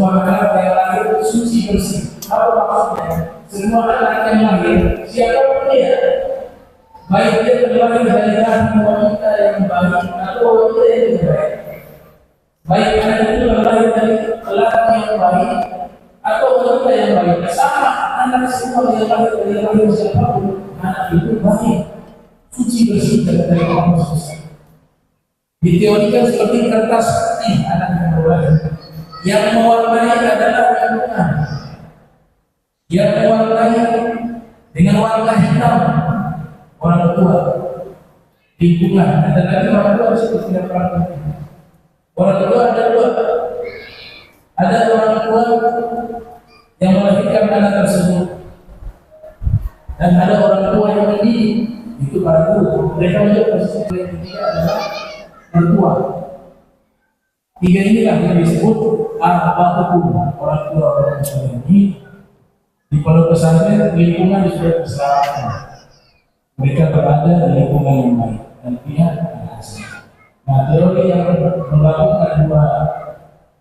semua anak yang lahir suci bersih. Apa maksudnya? Semua anak yang lahir, siapapun dia, baik dia terlahir dari rahim wanita yang baik atau wanita yang tidak baik, baik anak itu lahir dari lelaki yang baik atau wanita yang baik, sama anak semua yang lahir dari rahim siapapun, anak itu baik, suci bersih dari Allah SWT. Diteorikan seperti kertas putih anak yang berwarna. Yang mewarnai adalah lingkungan. Yang mewarnai dengan warna hitam orang tua. Lingkungan. Ada lagi orang tua seperti orang tua. Orang tua ada dua. Ada orang tua yang melahirkan anak tersebut, dan ada orang tua yang mendidik. Itu para guru. Mereka menjadi posisi yang ketiga adalah mertua. Tiga inilah yang disebut abahukum, orang tua orang tua ini. Di pondok pesantren lingkungan sudah kesalahan. Mereka berada di lingkungan yang baik dan pihak berhasil. Nah, teori yang melakukan dua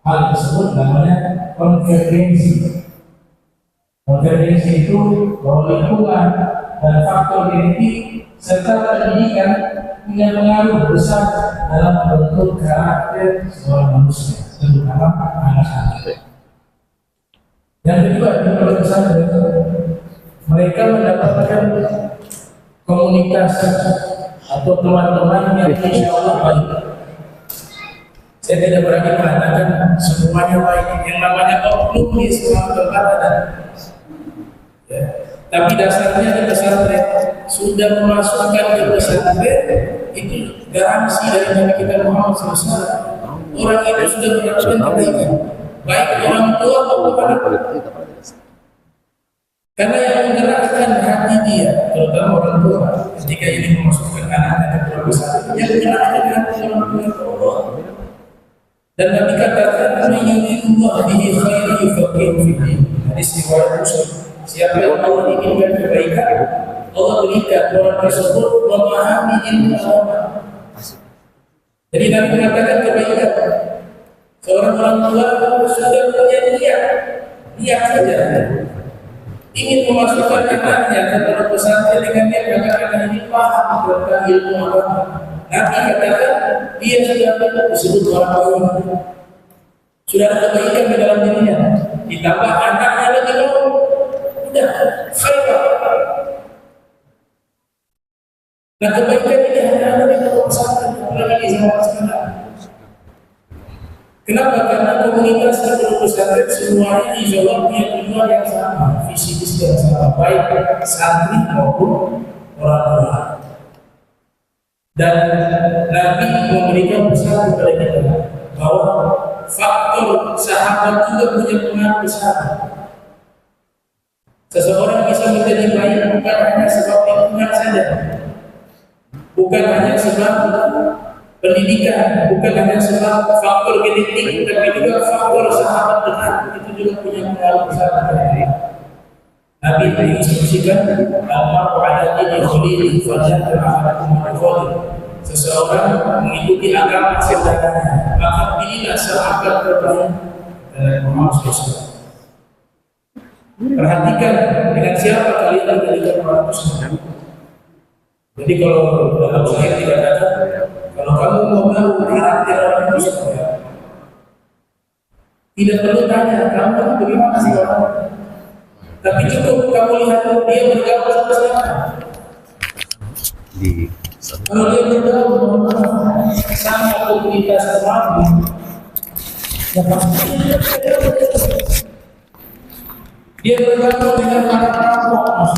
hal tersebut namanya konvergensi. Konvergensi itu bahwa lingkungan dan faktor genetik serta pendidikan punya pengaruh besar dalam membentuk karakter seorang manusia, terutama anak-anak. Yang kedua, di pondok pesantren mereka mendapatkan komunitas atau teman-teman yang insya Allah baik. Saya tidak berani mengatakan semuanya baik. Yang namanya oknum di semua tempat ada. Ya. Tapi dasarnya di pesantren sudah memasukkan ke pesantren itu garansi dari Nabi kita Muhammad SAW. Orang itu sudah mendapatkan kebaikan, baik orang tua maupun anak. Karena yang menggerakkan hati dia, terutama orang tua, ketika ini memasukkan anaknya ke pondok pesantren, yang menggerakkan hati orang tua itu Allah. Dan Nabi katakan, "Ayyuhillah bihi khairu yufaqihu fiddin." Hadis riwayat Muslim. Siapa yang Allah inginkan kebaikan, Allah berikan orang tersebut memahami ilmu agama. Jadi Nabi mengatakan kebaikan. Seorang orang tua sudah punya niat saja ingin memasukkan anaknya ke pondok pesantren dengan dia mengatakan ini paham tentang ilmu agama. Nabi katakan dia sudah disebut orang baik, sudah ada kebaikan di dalam dirinya. Ditambah anaknya lagi udah khairah. Nah, kebaikan ini hanya ada di pondok pesantren, bukan di zaman sekarang. Kenapa? Karena komunitas di pondok pesantren semuanya dijawab punya tujuan yang sama, visi misi yang sama, baik santri maupun orang tua. Dan Nabi memberikan pesan kepada kita bahwa faktor sahabat juga punya pengaruh besar. Seseorang bisa menjadi baik bukan hanya sebab lingkungan saja, bukan hanya sebab pendidikan, bukan hanya sebab faktor genetik, tapi juga faktor sahabat dekat itu juga punya pengaruh besar. Nabi menginstruksikan al-mar'u ala dini khalilihi falyanzur ahadukum man khalil. Seseorang mengikuti agama saudaranya, maka pilihlah sahabat terbaik dari Muhammad SAW. Perhatikan dengan siapa kalian menjadikan orang tersebut. Jadi kalau dalam saya tidak ada, kalau kamu mau tahu karakter orang tersebut, tidak perlu tanya kamu bagaimana sih orang. Tapi cukup kamu lihat dia bergaul sama siapa. Kalau dia bergaul sama komunitas orang, ya pasti dia bergaul dengan para perampok.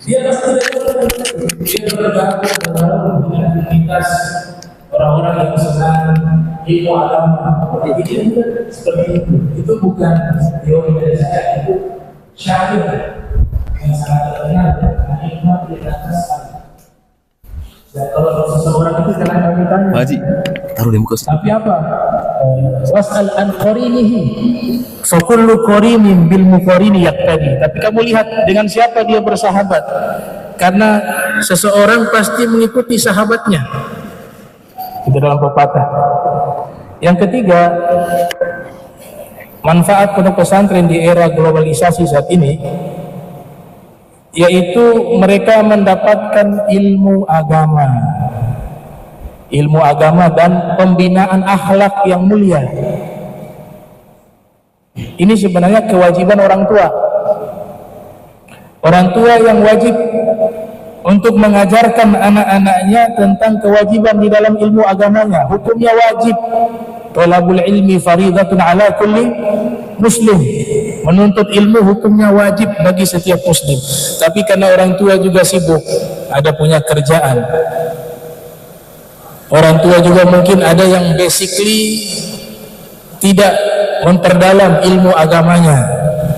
Dia pasti dia bergaul dengan komunitas orang-orang yang senang ilmu agama. Jadi seperti itu. Itu bukan teori dari saya, itu syair yang sangat terkenal dan hikmah di atas. Dan kalau seseorang itu jangan kami tanya, Haji, taruh di muka. tapi apa? Was'al an qarinihi. Fa kullu qarinin bil muqarini yaqtadi. Tapi kamu lihat dengan siapa dia bersahabat. Karena seseorang pasti mengikuti sahabatnya. Itu dalam pepatah. Yang ketiga, manfaat pondok pesantren di era globalisasi saat ini, yaitu mereka mendapatkan ilmu agama dan pembinaan akhlak yang mulia. Ini sebenarnya kewajiban orang tua. Orang tua yang wajib untuk mengajarkan anak-anaknya tentang kewajiban di dalam ilmu agamanya. Hukumnya wajib. Thalabul ilmi faridatun ala kulli muslim. Menuntut ilmu hukumnya wajib bagi setiap muslim. Tapi karena orang tua juga sibuk, ada punya kerjaan. Orang tua juga mungkin ada yang basically tidak memperdalam ilmu agamanya,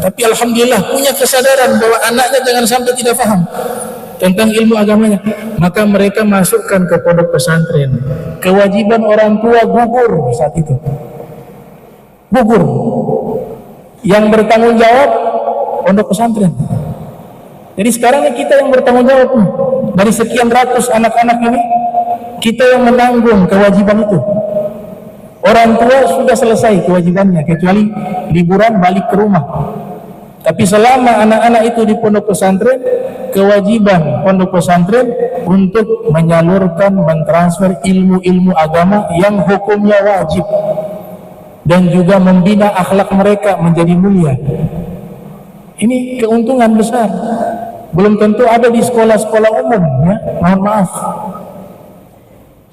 tapi alhamdulillah punya kesadaran bahwa anaknya jangan sampai tidak paham tentang ilmu agamanya, maka mereka masukkan ke pondok pesantren. Kewajiban orang tua gugur saat itu, gugur. Yang bertanggung jawab pondok pesantren. Jadi sekarang kita yang bertanggung jawab dari sekian ratus anak-anak ini, kita yang menanggung kewajiban itu. Orang tua sudah selesai kewajibannya, kecuali liburan balik ke rumah. Tapi selama anak-anak itu di pondok pesantren, kewajiban pondok pesantren untuk menyalurkan, mentransfer ilmu-ilmu agama yang hukumnya wajib, dan juga membina akhlak mereka menjadi mulia. Ini keuntungan besar. Belum tentu ada di sekolah-sekolah umum, ya. Mohon maaf.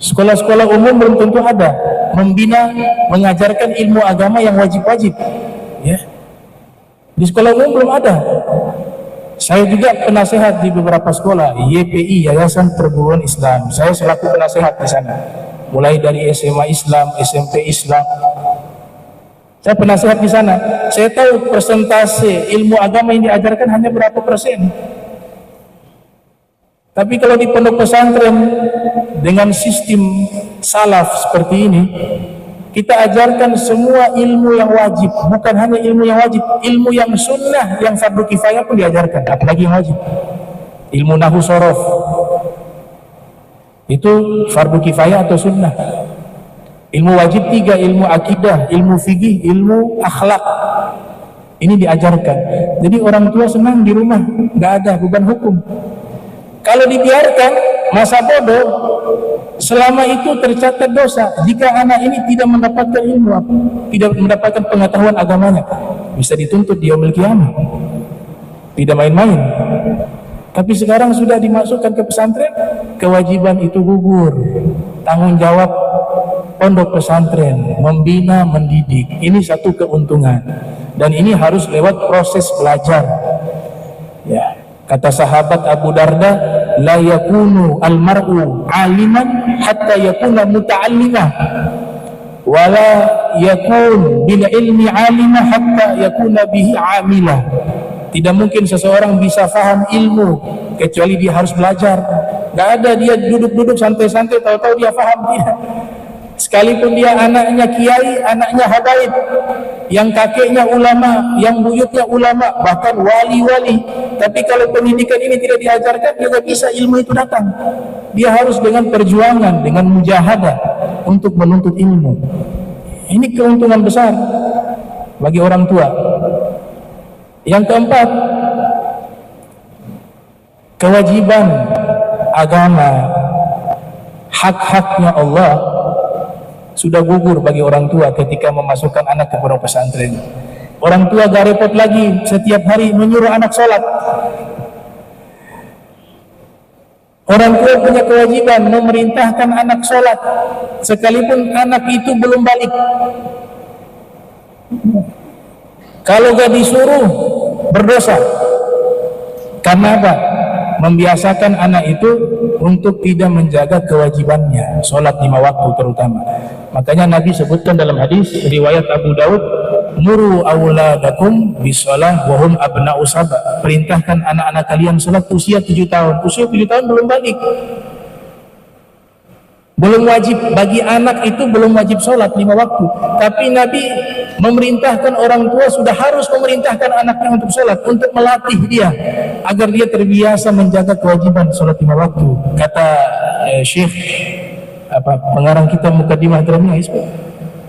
Sekolah-sekolah umum belum tentu ada membina, mengajarkan ilmu agama yang wajib-wajib, ya. Di sekolah umum belum ada. Saya juga penasehat di beberapa sekolah, YPI, Yayasan Perguruan Islam. Saya selaku penasehat di sana. Mulai dari SMA Islam, SMP Islam. Saya penasehat di sana. Saya tahu persentase ilmu agama yang diajarkan hanya berapa persen. Tapi kalau di pondok pesantren dengan sistem salaf seperti ini, kita ajarkan semua ilmu yang wajib, bukan hanya ilmu yang wajib, ilmu yang sunnah, yang fardu kifayah pun diajarkan, apalagi yang wajib. Ilmu nahwu sorof itu fardu kifayah atau sunnah. Ilmu wajib 3, ilmu akidah, ilmu fikih, ilmu akhlak. Ini diajarkan. Jadi orang tua senang di rumah, nggak ada beban hukum. Kalau dibiarkan masa bodoh, selama itu tercatat dosa. Jika anak ini tidak mendapatkan ilmu, tidak mendapatkan pengetahuan agamanya, bisa dituntut di yaumil qiyamah. Tidak main-main. Tapi sekarang sudah dimasukkan ke pesantren, kewajiban itu gugur. Tanggung jawab pondok pesantren membina, mendidik. Ini satu keuntungan, dan ini harus lewat proses belajar, ya. Kata sahabat Abu Darda, la yakunu almar'u aliman hatta yakuna muta'allimah, wa la yakun bil ilmi alimah hatta yakuna bihi amilah. Tidak mungkin seseorang bisa faham ilmu kecuali dia harus belajar. Gak ada dia duduk-duduk santai-santai tahu-tahu dia faham dia. Sekalipun dia anaknya kiai, anaknya habaib, yang kakeknya ulama, yang buyutnya ulama, bahkan wali-wali, tapi kalau pendidikan ini tidak diajarkan, dia tidak bisa ilmu itu datang. Dia harus dengan perjuangan, dengan mujahadah untuk menuntut ilmu. Ini keuntungan besar bagi orang tua. Yang keempat, kewajiban agama, hak-haknya Allah sudah gugur bagi orang tua ketika memasukkan anak ke pondok pesantren. Orang tua gak repot lagi setiap hari menyuruh anak sholat. Orang tua punya kewajiban memerintahkan anak sholat sekalipun anak itu belum balik. Kalau gak disuruh, berdosa. Karena apa? Membiasakan anak itu untuk tidak menjaga kewajibannya, sholat 5 waktu terutama. Makanya Nabi sebutkan dalam hadis riwayat Abu Daud, muru auladakum bisolah wahum abna'u sab'a. Perintahkan anak-anak kalian sholat usia 7 tahun. Usia 7 tahun belum balik, belum wajib. Bagi anak itu belum wajib sholat 5 waktu. Tapi Nabi memerintahkan orang tua sudah harus memerintahkan anaknya untuk sholat, untuk melatih dia agar dia terbiasa menjaga kewajiban sholat 5 waktu. Kata Syekh pengarang kitab Muqaddimah Dramiya,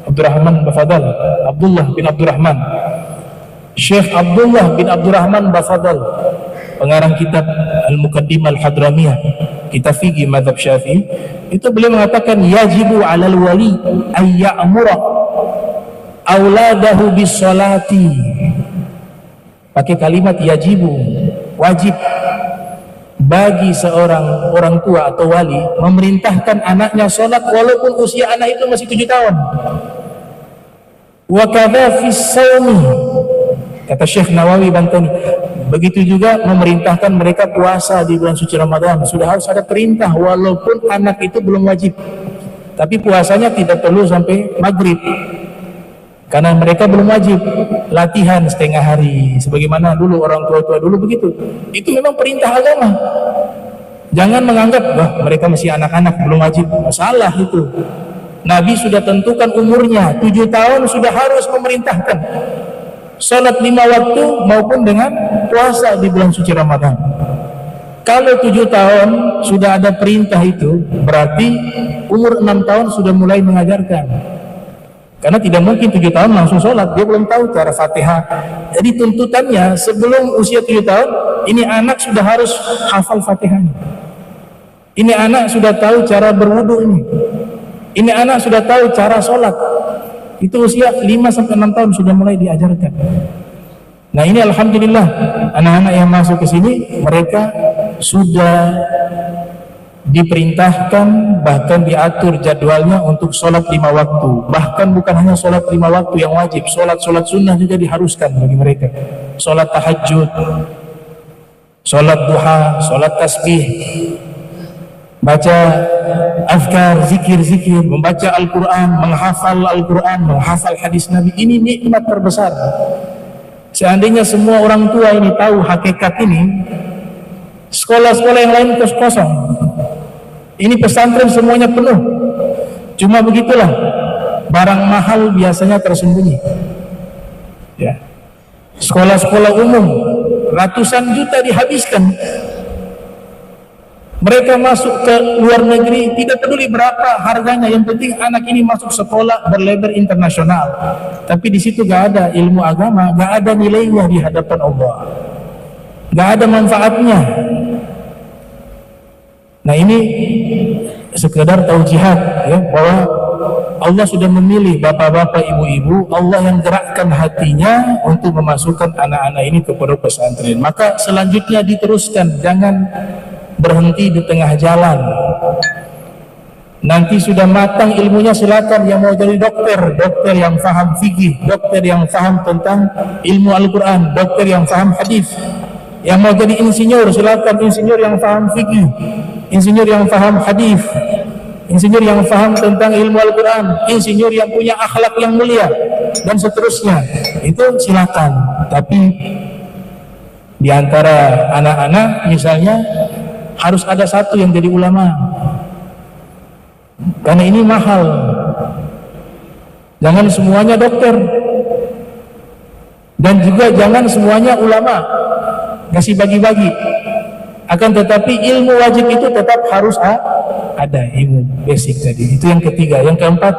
Abdurrahman Bafadal, Abdullah bin Abdurrahman, Syekh Abdullah bin Abdurrahman Bafadal, pengarang kitab Al-Muqaddimah Al-Hadramiyah, kitab fikih mazhab Syafi'i, itu beliau mengatakan yajibu 'alal wali ay ya'mura auladahu bis salati. Pakai kalimat yajibu, wajib bagi seorang orang tua atau wali memerintahkan anaknya sholat walaupun usia anak itu masih 7 tahun. Wa kadza fis shaumi, kata Syekh Nawawi Bantani, begitu juga memerintahkan mereka puasa di bulan suci Ramadan. Sudah harus ada perintah walaupun anak itu belum wajib, tapi puasanya tidak perlu sampai maghrib karena mereka belum wajib. Latihan setengah hari sebagaimana dulu orang tua-tua dulu begitu. Itu memang perintah agama. Jangan menganggap wah mereka masih anak-anak belum wajib. Salah itu. Nabi sudah tentukan umurnya 7 tahun sudah harus memerintahkan salat 5 waktu maupun dengan puasa di bulan suci Ramadan. Kalau 7 tahun sudah ada perintah itu, berarti umur 6 tahun sudah mulai mengajarkan. Karena tidak mungkin 7 tahun langsung sholat, dia belum tahu cara Fatihah. Jadi tuntutannya sebelum usia 7 tahun, ini anak sudah harus hafal Fatihahnya. Ini anak sudah tahu cara berwudu ini. Ini anak sudah tahu cara sholat. Itu usia 5-6 tahun sudah mulai diajarkan. Nah ini alhamdulillah anak-anak yang masuk ke sini mereka sudah diperintahkan bahkan diatur jadwalnya untuk sholat 5 waktu. Bahkan bukan hanya sholat 5 waktu yang wajib, sholat sunnah juga diharuskan bagi mereka. Sholat tahajud, sholat duha, sholat tasbih, baca azkar, zikir-zikir, membaca Al-Quran, menghafal Al-Quran, menghafal hadis Nabi. Ini nikmat terbesar. Seandainya semua orang tua ini tahu hakikat ini, sekolah-sekolah yang lain kosong. Ini pesantren semuanya penuh. Cuma begitulah, barang mahal biasanya tersembunyi. Ya. Sekolah-sekolah umum ratusan juta dihabiskan. Mereka masuk ke luar negeri tidak peduli berapa harganya, yang penting anak ini masuk sekolah berlevel internasional. Tapi di situ gak ada ilmu agama, gak ada nilainya di hadapan Allah, gak ada manfaatnya. Nah ini sekedar taujihat ya, bahwa Allah sudah memilih bapak-bapak, ibu-ibu, Allah yang gerakkan hatinya untuk memasukkan anak-anak ini ke pondok pesantren. Maka selanjutnya diteruskan, jangan berhenti di tengah jalan. Nanti sudah matang ilmunya silakan, yang mau jadi dokter, dokter yang faham fikih, dokter yang faham tentang ilmu Al-Quran, dokter yang faham hadis. Yang mau jadi insinyur silakan, insinyur yang faham fikih, insinyur yang faham hadis, insinyur yang faham tentang ilmu Al-Quran, insinyur yang punya akhlak yang mulia, dan seterusnya. Itu silakan. Tapi di antara anak-anak misalnya harus ada satu yang jadi ulama, karena ini mahal. Jangan semuanya dokter, dan juga jangan semuanya ulama, kasih bagi-bagi. Akan tetapi ilmu wajib itu tetap harus ada, ilmu basic tadi. Itu yang ketiga. Yang keempat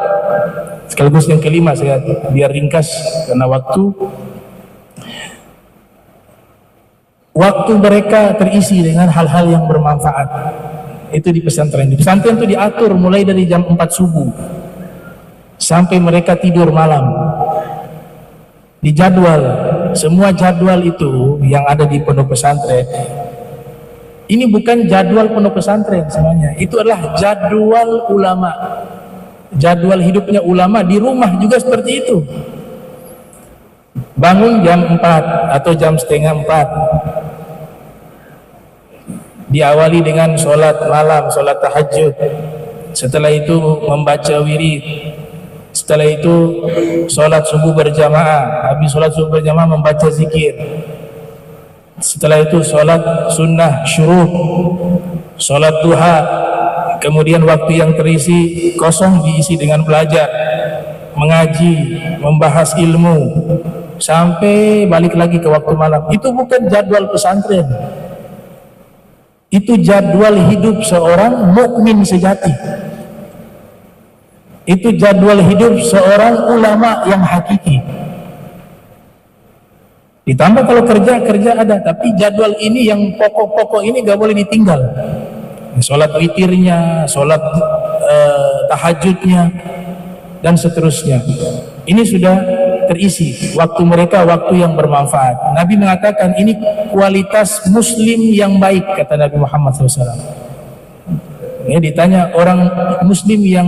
sekaligus yang kelima, saya biar ringkas karena waktu mereka terisi dengan hal-hal yang bermanfaat. Itu di pesantren. Di pesantren itu diatur mulai dari jam 4 subuh sampai mereka tidur malam. Dijadwal. Semua jadwal itu yang ada di pondok pesantren, ini bukan jadwal pondok pesantren semuanya. Itu adalah jadwal ulama. Jadwal hidupnya ulama di rumah juga seperti itu. Bangun jam 4 atau jam setengah 4, diawali dengan sholat malam, sholat tahajud. Setelah itu membaca wirid. Setelah itu sholat subuh berjamaah. Habis sholat subuh berjamaah membaca zikir. Setelah itu sholat sunnah syuruk, sholat duha. Kemudian waktu yang terisi kosong diisi dengan belajar, mengaji, membahas ilmu, sampai balik lagi ke waktu malam. Itu bukan jadwal pesantren. Itu jadwal hidup seorang mukmin sejati. Itu jadwal hidup seorang ulama yang hakiki. Ditambah kalau kerja ada, tapi jadwal ini yang pokok-pokok ini gak boleh ditinggal. Sholat witirnya, sholat tahajudnya, dan seterusnya. Ini sudah terisi. Waktu mereka waktu yang bermanfaat. Nabi mengatakan ini kualitas muslim yang baik, kata Nabi Muhammad SAW. Ini ditanya orang muslim yang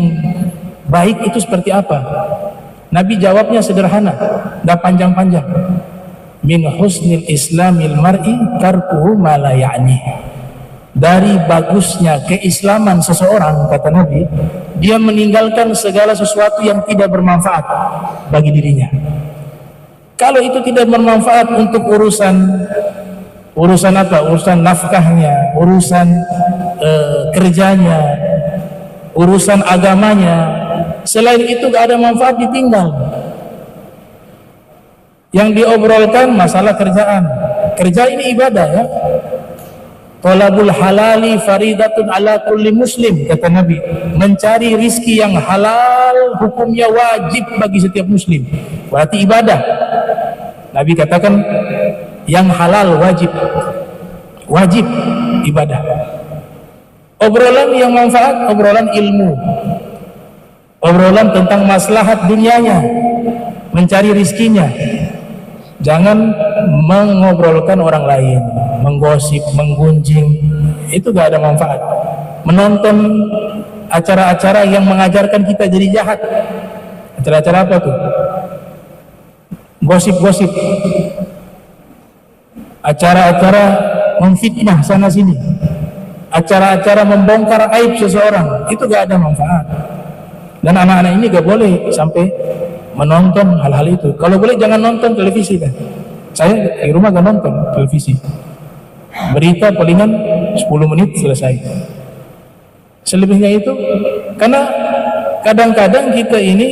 baik itu seperti apa? Nabi jawabnya sederhana, gak panjang-panjang. Min husnil islamil mar'i tarkuhu ma la ya'ni. Dari bagusnya keislaman seseorang, kata Nabi, dia meninggalkan segala sesuatu yang tidak bermanfaat bagi dirinya. Kalau itu tidak bermanfaat untuk urusan apa? Urusan nafkahnya, urusan kerjanya, urusan agamanya. Selain itu gak ada manfaat, ditinggal. Yang diobrolkan masalah kerjaan. Kerja ini ibadah, ya. Thalabul halali faridatun ala kulli muslim, kata Nabi. Mencari rizki yang halal hukumnya wajib bagi setiap muslim. Berarti ibadah. Nabi katakan yang halal wajib. Wajib ibadah. Obrolan yang manfaat, obrolan ilmu. Obrolan tentang maslahat dunianya, mencari rizkinya. Jangan mengobrolkan orang lain, menggosip, menggunjing, itu gak ada manfaat. Menonton acara-acara yang mengajarkan kita jadi jahat. Acara-acara apa tuh? Gosip-gosip, acara-acara memfitnah sana sini, acara-acara membongkar aib seseorang, itu gak ada manfaat. Dan anak-anak ini gak boleh sampai menonton hal-hal itu. Kalau boleh jangan nonton televisi kan. Saya di rumah gak nonton televisi. Berita palingan 10 menit selesai. Selebihnya itu karena kadang-kadang kita ini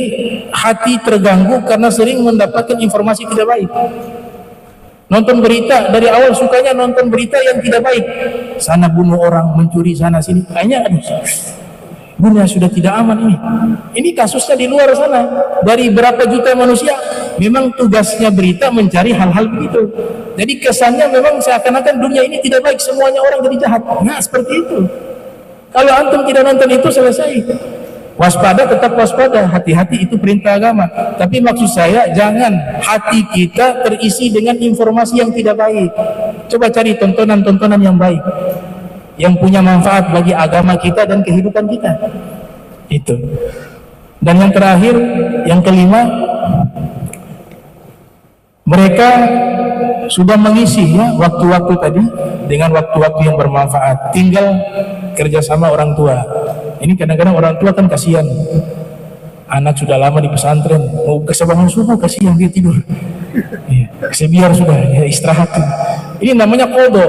hati terganggu karena sering mendapatkan informasi tidak baik. Nonton berita dari awal sukanya nonton berita yang tidak baik. Sana bunuh orang, mencuri sana sini. Kayaknya dunia sudah tidak aman ini. Ini kasusnya di luar sana. Dari berapa juta manusia, memang tugasnya berita mencari hal-hal begitu. Jadi kesannya memang seakan-akan dunia ini tidak baik, semuanya orang jadi jahat. Nah, seperti itu. Kalau antum tidak nonton itu selesai. Waspada, tetap waspada, hati-hati, itu perintah agama. Tapi maksud saya, jangan hati kita terisi dengan informasi yang tidak baik. Coba cari tontonan-tontonan yang baik, yang punya manfaat bagi agama kita dan kehidupan kita. Itu. Dan yang terakhir, yang kelima, mereka sudah mengisi ya waktu-waktu tadi dengan waktu-waktu yang bermanfaat. Tinggal kerjasama orang tua. Ini kadang-kadang orang tua kan kasihan. Anak sudah lama di pesantren, mau kesebangun subuh kasihan dia tidur. Ya, biar sudah ya, istirahat. Ini namanya qadha.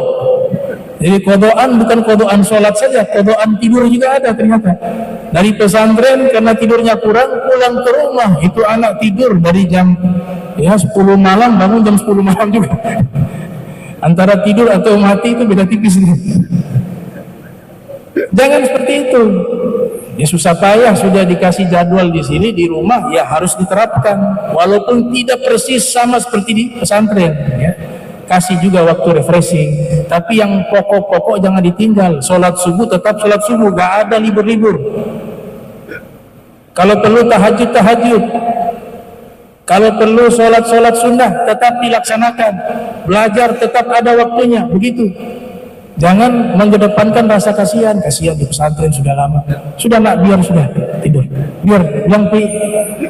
Jadi kodoan bukan kodoan sholat saja, kodoan tidur juga ada ternyata. Dari pesantren karena tidurnya kurang, pulang ke rumah itu anak tidur dari jam 10 malam bangun jam 10 malam juga. Antara tidur atau mati itu beda tipis. Jangan seperti itu. Ya susah payah sudah dikasih jadwal di sini di rumah ya harus diterapkan walaupun tidak persis sama seperti di pesantren ya. Kasih juga waktu refreshing, tapi yang pokok-pokok jangan ditinggal. Sholat subuh tetap sholat subuh, gak ada libur-libur. Kalau perlu tahajud, kalau perlu sholat sunnah tetap dilaksanakan. Belajar tetap ada waktunya, begitu. Jangan mengedepankan rasa kasihan di pesantren sudah lama. Sudah nak biar sudah tidur. Biar yang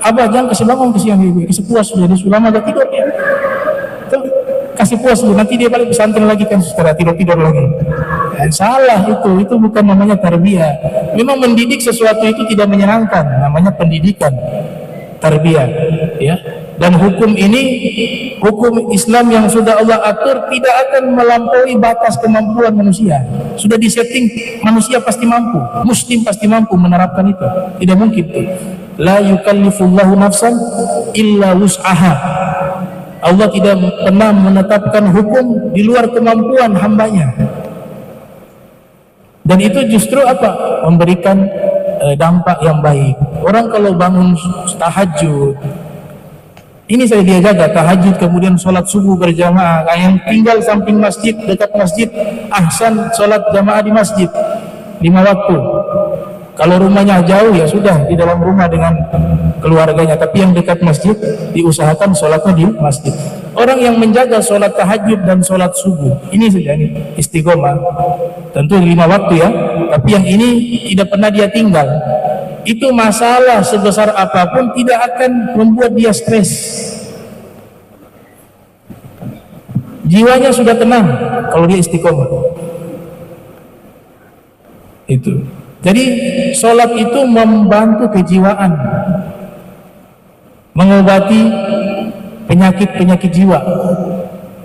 abah jangan kasih bangun kasihan ibu, kasih puas sudah di lama gak tidur ya. Kasih puas dulu, nanti dia balik pesantren lagi kan setelah tidur lagi. Salah itu bukan namanya tarbiyah. Memang mendidik sesuatu itu tidak menyenangkan, namanya pendidikan, tarbiyah, ya. Dan hukum ini, hukum Islam yang sudah Allah atur tidak akan melampaui batas kemampuan manusia. Sudah disetting, manusia pasti mampu, muslim pasti mampu menerapkan itu. Tidak mungkin tuh. La yukallifullahu nafsan illa wus'aha. Allah tidak pernah menetapkan hukum di luar kemampuan hambanya. Dan itu justru apa? Memberikan dampak yang baik. Orang kalau bangun tahajud, ini saya dia jaga tahajud, kemudian sholat subuh berjamaah. Yang tinggal samping masjid, dekat masjid, ahsan sholat jamaah di masjid 5 waktu. Kalau rumahnya jauh ya sudah di dalam rumah dengan keluarganya, tapi yang dekat masjid diusahakan sholatnya di masjid. Orang yang menjaga sholat tahajud dan sholat subuh, ini saja nih istiqomah. Tentu 5 waktu ya, tapi yang ini tidak pernah dia tinggal. Itu masalah sebesar apapun tidak akan membuat dia stres. Jiwanya sudah tenang kalau dia istiqomah. Itu. Jadi sholat itu membantu kejiwaan, mengobati penyakit-penyakit jiwa.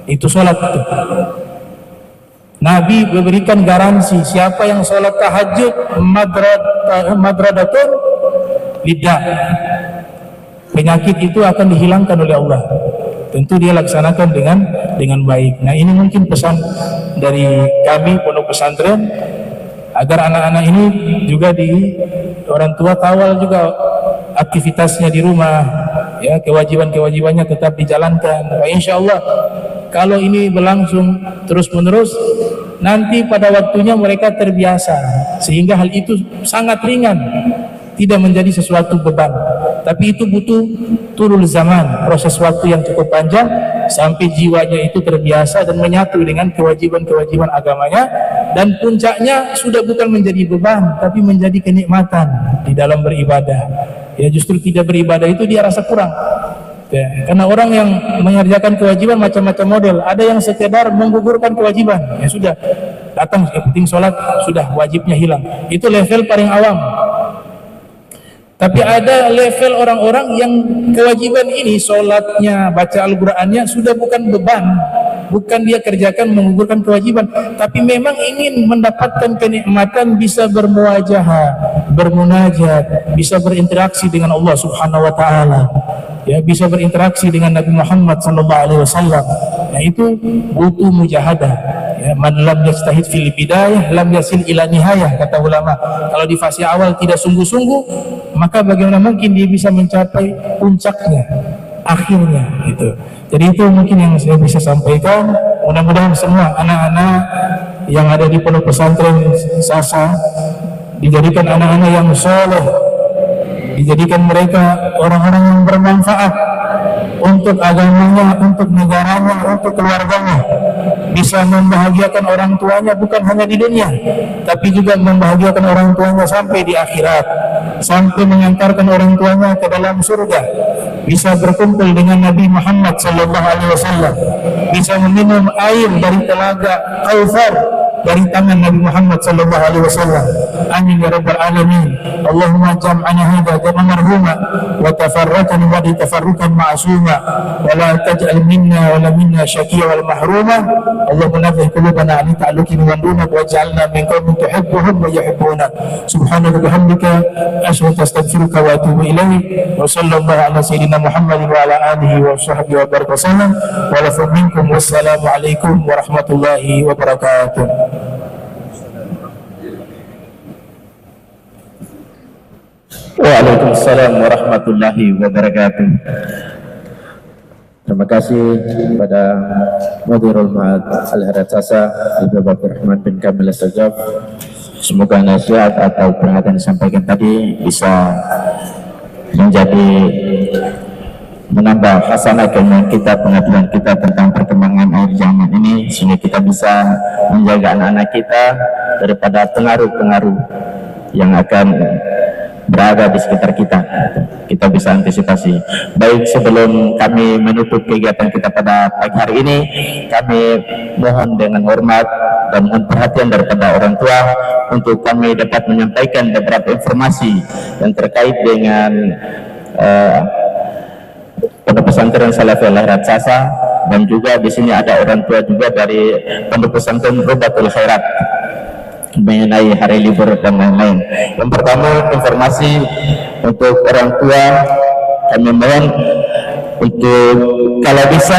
Itu sholat itu. Nabi memberikan garansi siapa yang sholat tahajud madradatun lidah, penyakit itu akan dihilangkan oleh Allah. Tentu dia laksanakan dengan baik. Nah ini mungkin pesan dari kami pondok pesantren, agar anak-anak ini juga di orang tua kawal juga aktivitasnya di rumah, ya kewajiban-kewajibannya tetap dijalankan. Nah, insya Allah kalau ini berlangsung terus-menerus, nanti pada waktunya mereka terbiasa sehingga hal itu sangat ringan, tidak menjadi sesuatu beban. Tapi itu butuh turul zaman, proses waktu yang cukup panjang sampai jiwanya itu terbiasa dan menyatu dengan kewajiban-kewajiban agamanya, dan puncaknya sudah bukan menjadi beban tapi menjadi kenikmatan di dalam beribadah. Ya justru tidak beribadah itu dia rasa kurang. Ya, karena orang yang mengerjakan kewajiban macam-macam model, ada yang sekedar menggugurkan kewajiban, ya sudah datang yang penting sholat sudah wajibnya hilang. Itu level paling awam. Tapi ada level orang-orang yang kewajiban ini, sholatnya, baca Al-Qurannya sudah bukan beban, bukan dia kerjakan menggugurkan kewajiban, tapi memang ingin mendapatkan kenikmatan, bisa bermuajahah, bermunajat, bisa berinteraksi dengan Allah Subhanahu Wa Taala, ya bisa berinteraksi dengan Nabi Muhammad Sallallahu Alaihi Wasallam. Nah itu butuh mujahadah. Ya, man lam yastahid fil bidayah lam yasil ila nihayah, kata ulama. Kalau di fase awal tidak sungguh-sungguh, maka bagaimana mungkin dia bisa mencapai puncaknya, akhirnya gitu. Jadi itu mungkin yang saya bisa sampaikan. Mudah-mudahan semua anak-anak yang ada di pondok pesantren Sasa dijadikan anak-anak yang soleh, dijadikan mereka orang-orang yang bermanfaat untuk agamanya, untuk negaranya, untuk keluarganya, bisa membahagiakan orang tuanya bukan hanya di dunia, tapi juga membahagiakan orang tuanya sampai di akhirat, sampai mengantarkan orang tuanya ke dalam surga, bisa berkumpul dengan Nabi Muhammad Sallallahu Alaihi Wasallam, bisa meminum air dari telaga Kautsar dari tangan Nabi Muhammad Sallallahu Alaihi Wasallam. Amin ya rabbal alamin. Allahumma jam'ana hadza jam'an marhuma wa tafarraqana ba'da tafarruqan ma'suma wa la taj'al minna wa la minna syaqiyya wal mahruma. Allahumma nafih qulubana an ta'alluqi min dunak waj'alna min qaumin tuhibbuhum wa yuhibbuna. Subhanaka bihamdika asyhadu an astaghfiruka wa atubu ilaik. Wa sallallahu ala sayyidina Muhammad wa ala alihi wa sahbihi wa baraka sallam. Wa lafu minkum wassalamu alaikum warahmatullahi wabarakatuh. Waalaikumsalam warahmatullahi wabarakatuh. Terima kasih kepada Mudirul Ma'had Al-Harad Sasa Al-Habib Abdurrahman bin Kamil As-Sajjaf. Semoga nasihat atau peringatan yang disampaikan tadi bisa menjadi menambah hasanah keimanan kita, pengetahuan kita tentang perkembangan air zaman ini, sehingga kita bisa menjaga anak-anak kita daripada pengaruh-pengaruh yang akan berada di sekitar kita. Kita bisa antisipasi. Baik, sebelum kami menutup kegiatan kita pada pagi hari ini, kami mohon dengan hormat dan dengan perhatian daripada orang tua untuk kami dapat menyampaikan beberapa informasi yang terkait dengan pondok pesantren Salafi Al-Harad Sasa, dan juga di sini ada orang tua juga dari pondok pesantren Robatul Khairat mengenai hari libur dan lain-lain. Yang pertama, informasi untuk orang tua, kami mohon untuk kalau bisa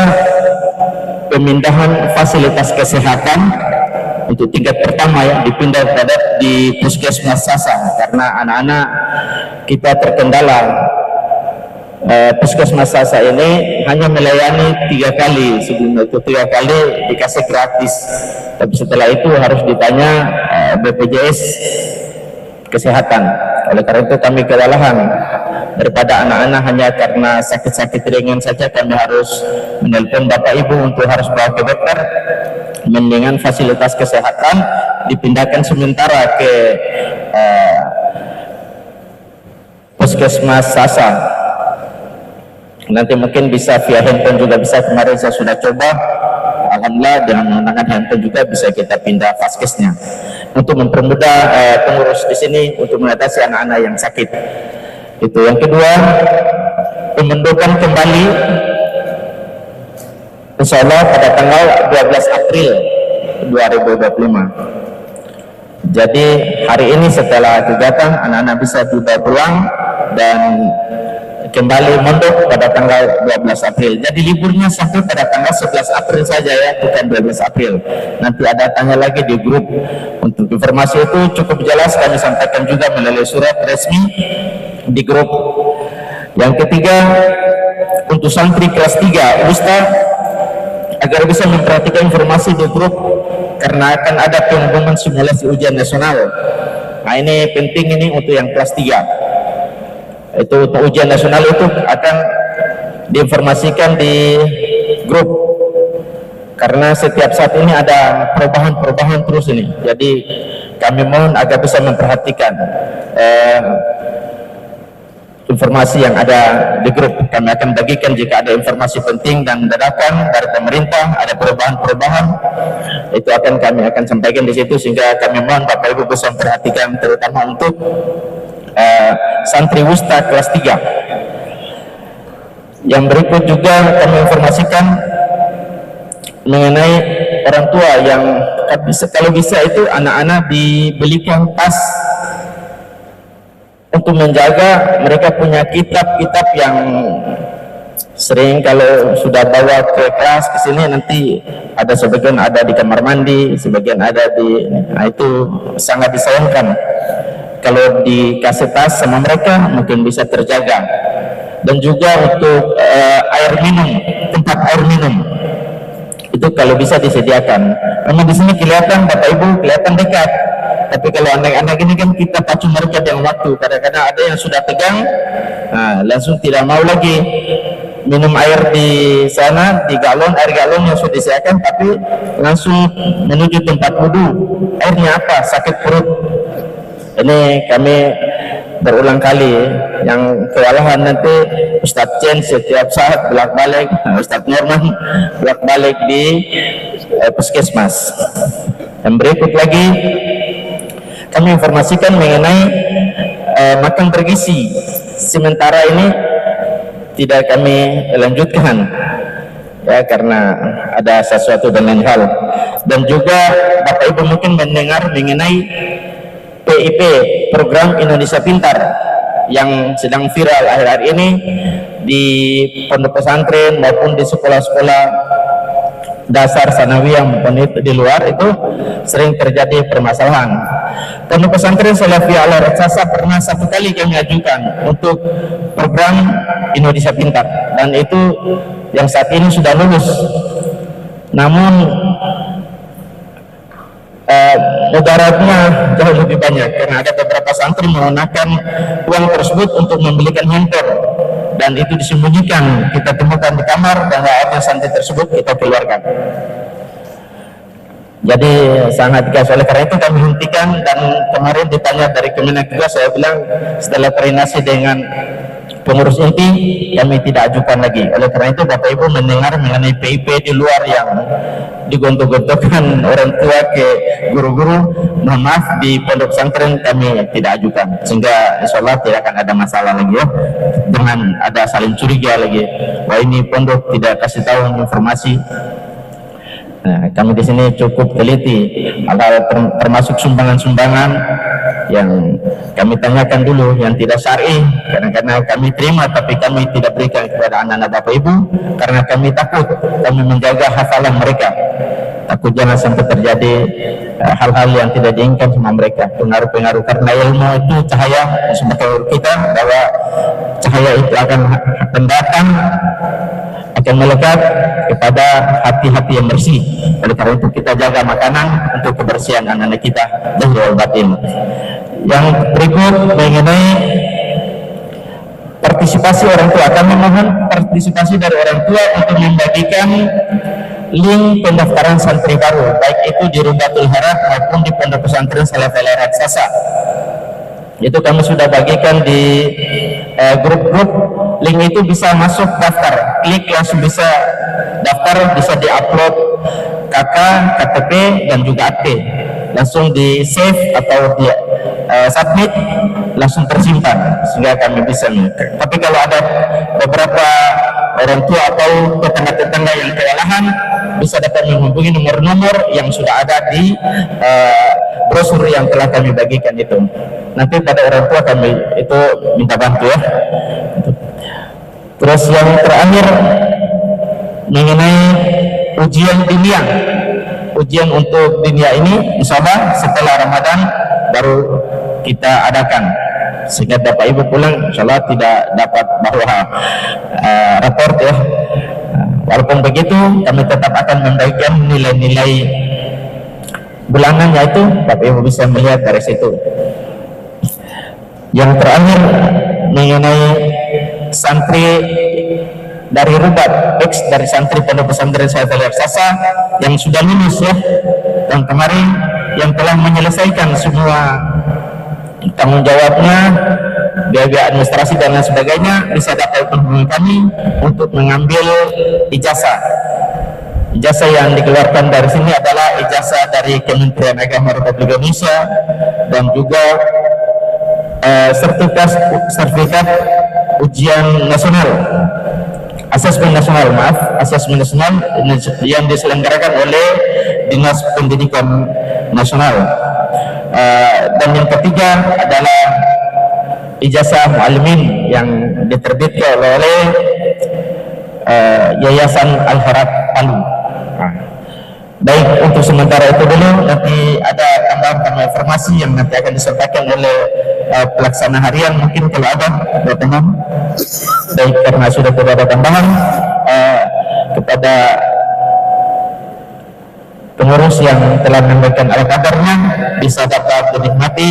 pemindahan fasilitas kesehatan untuk tingkat pertama ya dipindah di Puskesmas Sasa, karena anak-anak kita terkendala. Puskesmas Sasa ini hanya melayani 3 kali, sebelum itu 3 kali dikasih gratis, tapi setelah itu harus ditanya BPJS Kesehatan. Oleh karena itu kami kewalahan, daripada anak-anak hanya karena sakit-sakit ringan saja kami harus menelpon Bapak Ibu untuk harus bawa ke dokter, mendingan fasilitas kesehatan dipindahkan sementara ke Puskesmas Sasa. Nanti mungkin bisa via handphone juga bisa, kemarin saya sudah coba, alhamdulillah dengan menggunakan handphone juga bisa kita pindah vaskesnya untuk mempermudah pengurus di sini untuk mengatasi anak-anak yang sakit. Itu yang kedua, pemundukan kembali insya Allah pada tanggal 12 April 2025. Jadi hari ini setelah kegiatan anak-anak bisa tiba pulang dan kembali mondok pada tanggal 12 April. Jadi liburnya sampai pada tanggal 11 April saja ya, bukan 12 April. Nanti ada tanya lagi di grup. Untuk informasi itu cukup jelas kami sampaikan juga melalui surat resmi di grup. Yang ketiga, untuk santri kelas 3 Ustaz agar bisa memperhatikan informasi di grup karena akan ada pengumuman simulasi ujian nasional. Nah ini penting ini untuk yang kelas 3. Itu untuk ujian nasional itu akan diinformasikan di grup karena setiap saat ini ada perubahan terus ini. Jadi kami mohon agar bisa memperhatikan informasi yang ada di grup. Kami akan bagikan jika ada informasi penting dan dadakan dari pemerintah, ada perubahan-perubahan, itu kami akan sampaikan di situ, sehingga kami mohon Bapak Ibu bisa memperhatikan terutama untuk santri wusta kelas 3. Yang berikut juga kami informasikan mengenai orang tua yang kalau bisa itu anak-anak dibelikan tas untuk menjaga mereka punya kitab-kitab yang sering kalau sudah bawa ke kelas ke sini nanti ada sebagian ada di kamar mandi, sebagian ada di, nah itu sangat disayangkan. Kalau dikasih tas sama mereka mungkin bisa terjaga. Dan juga untuk air minum, tempat air minum itu kalau bisa disediakan. Memang di sini kelihatan Bapak Ibu kelihatan dekat, tapi kalau anak-anak ini kan kita pacu mereka dengan waktu. Kadang-kadang ada yang sudah tegang, nah, langsung tidak mau lagi minum air di sana di galon, air galon yang sudah disediakan, tapi langsung menuju tempat wudhu. Airnya apa? Sakit perut. Ini kami berulang kali yang kewalahan nanti Ustadz Chen setiap saat bolak-balik, Ustadz Norman bolak-balik di puskesmas. Yang berikut lagi kami informasikan mengenai makan bergizi. Sementara ini tidak kami lanjutkan ya karena ada sesuatu dan lain hal. Dan juga Bapak Ibu mungkin mendengar mengenai PIP, Program Indonesia Pintar, yang sedang viral akhir-akhir ini di pondok pesantren maupun di sekolah-sekolah dasar sanawiyah maupun di luar itu sering terjadi permasalahan. Pondok pesantren Salafiyah Al Raksasa pernah 1 kali kami ajukan untuk program Indonesia Pintar, dan itu yang saat ini sudah lulus. Namun mudaratnya jauh lebih banyak karena ada beberapa santri menggunakan uang tersebut untuk membelikan handphone, dan itu disembunyikan, kita temukan di kamar dan akhirnya santri tersebut kita keluarkan. Jadi sangat gas. Oleh karena itu kami hentikan, dan kemarin ditanya dari Kemenak juga, saya bilang setelah koordinasi dengan pengurus inti kami tidak ajukan lagi. Oleh karena itu Bapak Ibu mendengar mengenai PIP di luar yang digontok-gontokan orang tua ke guru-guru, mohon maaf, di pondok pesantren kami tidak ajukan, sehingga insya Allah tidak akan ada masalah lagi ya, dengan ada saling curiga lagi, wah ini pondok tidak kasih tahu informasi. Nah, kami di sini cukup teliti hal-hal termasuk sumbangan-sumbangan yang kami tanyakan dulu yang tidak syar'i, karena kami terima tapi kami tidak berikan kepada anak-anak Bapak Ibu karena kami takut, kami menjaga hafalan mereka. takut jangan sampai terjadi hal-hal yang tidak diinginkan sama mereka, pengaruh-pengaruh, karena ilmu itu cahaya sebagai kita, bahwa cahaya itu akan datang, akan melekat kepada hati-hati yang bersih. Oleh karena itu kita jaga makanan untuk kebersihan anak-anak kita zahir batin. Yang berikut mengenai partisipasi orang tua, kami mohon partisipasi dari orang tua untuk membagikan link pendaftaran santri baru, baik itu di Rubatul Harah maupun di Pondok Pesantren Salafiyah Raksasa. Itu kami sudah bagikan di grup-grup. Link itu bisa masuk daftar, klik langsung bisa daftar, bisa diupload KK, KTP dan juga AT, langsung di save atau di submit, langsung tersimpan sehingga kami bisa mengecek. Tapi kalau ada beberapa orang tua atau tetangga-tetangga yang kewalahan, bisa dapat menghubungi nomor-nomor yang sudah ada di brosur yang telah kami bagikan itu. Nanti pada orang tua kami itu minta bantu ya. Terus yang terakhir mengenai ujian dinia. Ujian untuk dinia ini insya Allah setelah Ramadan baru kita adakan, sehingga Bapak Ibu pulang insya Allah tidak dapat bawa raport ya. Walaupun begitu kami tetap akan membagikan nilai-nilai bulanannya, itu Bapak Ibu bisa melihat dari situ. Yang terakhir mengenai santri dari Rubat, dari santri Pondok Pesantren Salafiyah Raksasa yang sudah lulus ya, dan kemarin yang telah menyelesaikan semua tanggung jawabnya, biaya administrasi dan lain sebagainya, bisa dapat menghubungi kami untuk mengambil ijazah. Ijazah yang dikeluarkan dari sini adalah ijazah dari Kementerian Agama Republik Indonesia dan juga sertifikat ujian nasional, asesmen nasional yang diselenggarakan oleh Dinas Pendidikan Nasional. Dan yang ketiga adalah ijazah mu'allimin yang diterbitkan oleh Yayasan Al-Farad Palu. Baik, untuk sementara itu dulu, nanti ada tambahan informasi yang nanti akan disampaikan oleh pelaksana harian, mungkin kalau ada teman. Baik, karena sudah tidak ada tambahan, kepada pengurus yang telah memberikan ala kadarnya bisa dapat dinikmati,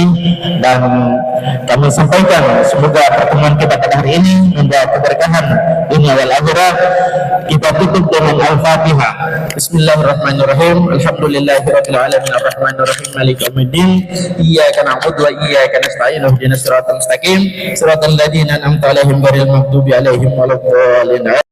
dan kami sampaikan semoga pertemuan kita pada hari ini membawa keberkahan dunia wal akhirah. Kita tutup dengan Al-Fatihah. Bismillahirrahmanirrahim. Alhamdulillahirabbil alamin arrahmanir rahim maliki yaumiddin. Iyyaka na'budu wa iyyaka nasta'in. Ihdinas siratal mustaqim. Siratal ladzina an'amta 'alaihim ghairil maghdubi 'alaihim waladdallin.